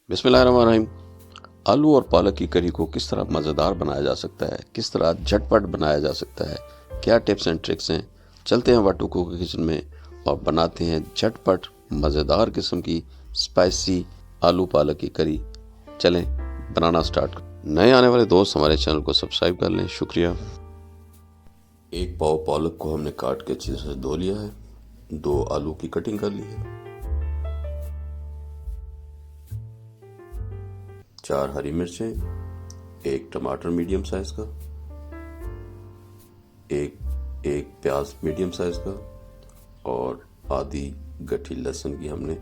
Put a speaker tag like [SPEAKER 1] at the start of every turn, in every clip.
[SPEAKER 1] बिस्मिल्लाहिर्रहमानिर्रहीम। आलू और पालक की करी को किस तरह मज़ेदार बनाया जा सकता है, किस तरह झटपट बनाया जा सकता है, क्या टिप्स एंड ट्रिक्स हैं। चलते हैं वाटू कुक के किचन में और बनाते हैं झटपट मज़ेदार किस्म की स्पाइसी आलू पालक की करी। चलें बनाना स्टार्ट करें। नए आने वाले दोस्त हमारे चैनल को सब्सक्राइब कर लें, शुक्रिया। एक पाव पालक को हमने काट के अच्छी तरह से धो लिया है। 2 आलू की कटिंग कर ली है। 4 हरी मिर्चें, 1 टमाटर मीडियम साइज का, एक प्याज मीडियम साइज का और आधी गठी लहसुन की हमने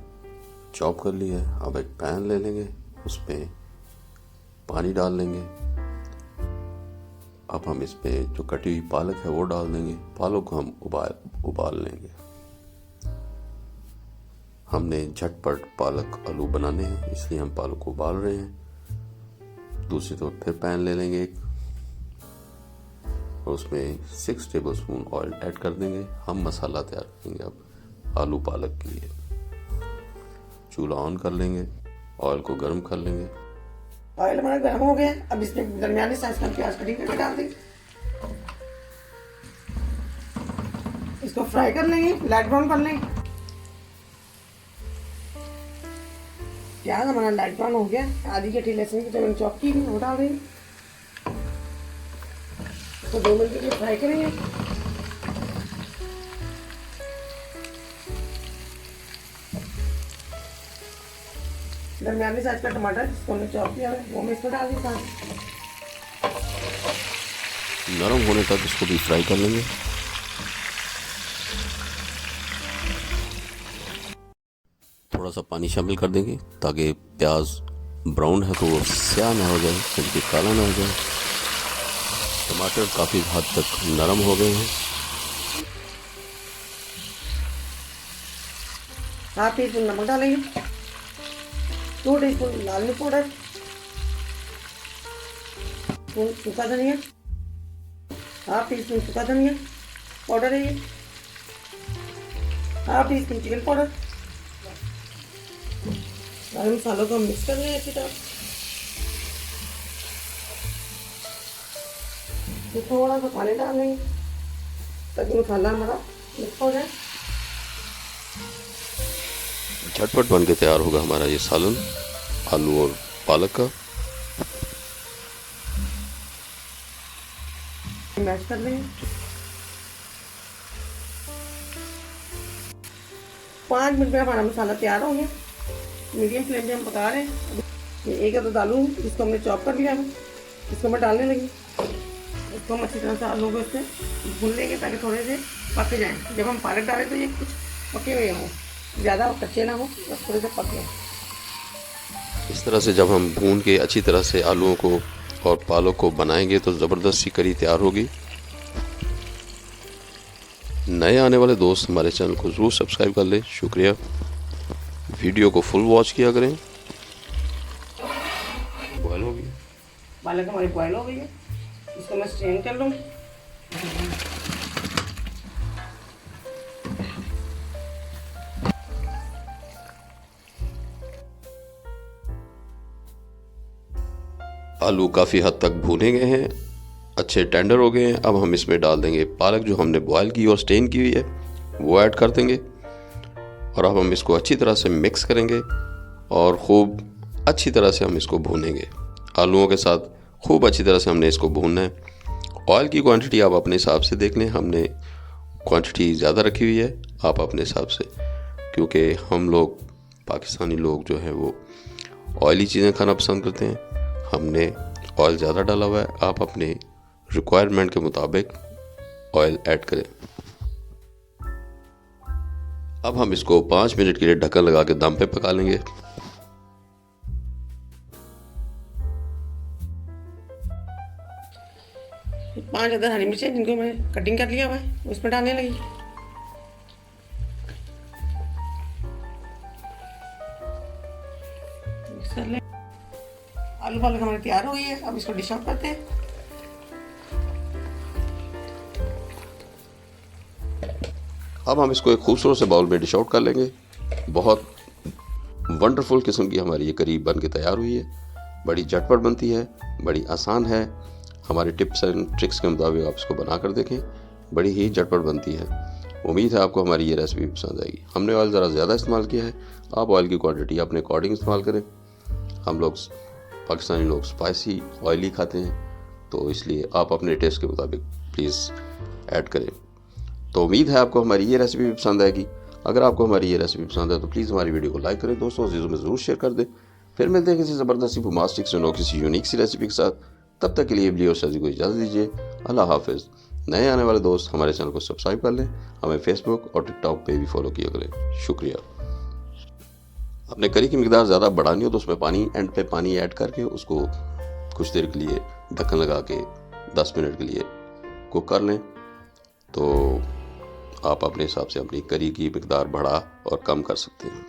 [SPEAKER 1] चॉप कर ली है। अब एक पैन ले लेंगे, उसमें पानी डाल लेंगे। अब हम इसमें जो कटी हुई पालक है वो डाल देंगे। पालक को हम उबाल लेंगे। हमने झटपट पालक आलू बनाने हैं, इसलिए हम पालक को उबाल रहे हैं। दूसरी तरफ फिर पैन ले लेंगे एक और उसमें 6 टेबलस्पून ऑयल ऐड कर देंगे। हम मसाला तैयार करेंगे अब आलू पालक के लिए। चूल्हा ऑन कर लेंगे, ऑयल को गर्म कर लेंगे।
[SPEAKER 2] ऑयल हमारा गर्म हो गया। अब इसमें दरमियानी साइज का प्याज कटिंग करके डाल देंगे। इसको फ्राई कर लेंगे, लाइट ब्राउन कर लेंगे। प्याज हमारा लाइट ब्राउन हो गया। आधी कटी लहसुन की जो मैंने चॉप की वो डाल देंगे। तो 2 मिनट के लिए फ्राई करेंगे। दरमियानी साइज का टमाटर जिसको हमने चॉप किया है वो मैं इसमें डाल देंगे।
[SPEAKER 1] नरम होने तक इसको भी फ्राई कर लेंगे। थोड़ा सा पानी शामिल कर देंगे ताकि प्याज ब्राउन है तो वो स्याह ना हो जाए, जल्दी काला ना हो जाए। टमाटर काफ़ी हद तक नरम हो गए हैं।
[SPEAKER 2] हाफ टी स्पून नमक डालेंगे, 2 टीस्पून लाल मिर्च पाउडर, सूखा धनिया, हाफ टी स्पून सूखा धनिया पाउडर है ये, half tea spoon chicken powder. सारे मसालों को मिक्स कर लें अच्छी तरह। थोड़ा सा पानी डाल लेंगे ताकि मसाला हमारा मिक्स हो जाए।
[SPEAKER 1] झटपट बन के तैयार होगा हमारा ये सालन आलू और पालक का।
[SPEAKER 2] मैश कर लेंगे। 5 मिनट में हमारा मसाला तैयार हो गया। मीडियम फ्लेम पे हम पका रहे हैं। एक अदद आलू जिसको हमने चॉप कर लिया है इसको मैं डालने लगी। इसको हम अच्छी तरह से आलू को इससे भून लेंगे ताकि थोड़े से पक जाएं। जब हम पालक डालें तो ये कुछ पके हुए हों, ज़्यादा कच्चे ना हो, बस थोड़े से पके।
[SPEAKER 1] इस तरह से जब हम भून के अच्छी तरह से आलूओं को और पालक को बनाएंगे तो ज़बरदस्त सी करी तैयार होगी। नए आने वाले दोस्त हमारे चैनल को ज़रूर सब्सक्राइब कर लें, शुक्रिया। वीडियो को फुल वॉच किया करें। बॉयल हो गई,
[SPEAKER 2] पालक हमारी बॉयल हो गई है। इसको मैं स्ट्रेन कर लूँ।
[SPEAKER 1] आलू काफ़ी हद तक भुने गए हैं, अच्छे टेंडर हो गए हैं। अब हम इसमें डाल देंगे पालक जो हमने बॉयल की और स्टेन की हुई है, वो ऐड कर देंगे। और अब हम इसको अच्छी तरह से मिक्स करेंगे और खूब अच्छी तरह से हम इसको भूनेंगे। आलूओं के साथ खूब अच्छी तरह से हमने इसको भूनना है। ऑयल की क्वांटिटी आप अपने हिसाब से देख लें। हमने क्वांटिटी ज़्यादा रखी हुई है, आप अपने हिसाब से, क्योंकि हम लोग पाकिस्तानी लोग जो हैं वो ऑयली चीज़ें खाना पसंद करते हैं। हमने ऑयल ज़्यादा डाला हुआ है, आप अपने रिक्वायरमेंट के मुताबिक ऑयल ऐड करें। अब हम इसको 5 मिनट के लिए ढक्कन लगा के दम पे पका लेंगे।
[SPEAKER 2] पांच अदर हरी मिर्चें जिनको मैंने कटिंग कर लिया हुआ है उसमें डालने लगी। मिक्स कर ले। आलू पालक हमारी तैयार हो गई है। अब इसको डिश आउट करते हैं।
[SPEAKER 1] अब हम इसको एक खूबसूरत से बाउल में डिश आउट कर लेंगे। बहुत वंडरफुल किस्म की हमारी ये करी बन के तैयार हुई है। बड़ी झटपट बनती है, बड़ी आसान है। हमारे टिप्स एंड ट्रिक्स के मुताबिक आप इसको बना कर देखें, बड़ी ही झटपट बनती है। उम्मीद है आपको हमारी ये रेसिपी पसंद आएगी। हमने ऑयल ज़रा ज़्यादा इस्तेमाल किया है, आप ऑयल की क्वांटिटी अपने अकॉर्डिंग इस्तेमाल करें। हम लोग पाकिस्तानी लोग स्पाइसी ऑयली खाते हैं, तो इसलिए आप अपने टेस्ट के मुताबिक प्लीज़ ऐड करें। तो उम्मीद है आपको हमारी ये रेसिपी भी पसंद आएगी। अगर आपको हमारी ये रेसिपी पसंद है तो प्लीज़ हमारी वीडियो को लाइक करें, दोस्तों अजीज़ों में ज़रूर शेयर कर दें। फिर मिलते हैं किसी ज़बरदस्त सी बुमास्टिक से नो किसी यूनिक सी रेसिपी के साथ। तब तक के लिए इबली और शाजी को इजाज़त दीजिए। अल्लाह हाफिज़। नए आने वाले दोस्त हमारे चैनल को सब्सक्राइब कर लें, हमें फेसबुक और टिकटॉक पे भी फॉलो किया करें। शुक्रिया। अपने करी की मिकदार ज़्यादा बढ़ानी हो तो उसमें पानी एंड पे पानी ऐड करके उसको कुछ देर के लिए ढक्कन लगा के 10 मिनट के लिए कुक कर लें। तो आप अपने हिसाब से अपनी करी की मिकदार बढ़ा और कम कर सकते हैं।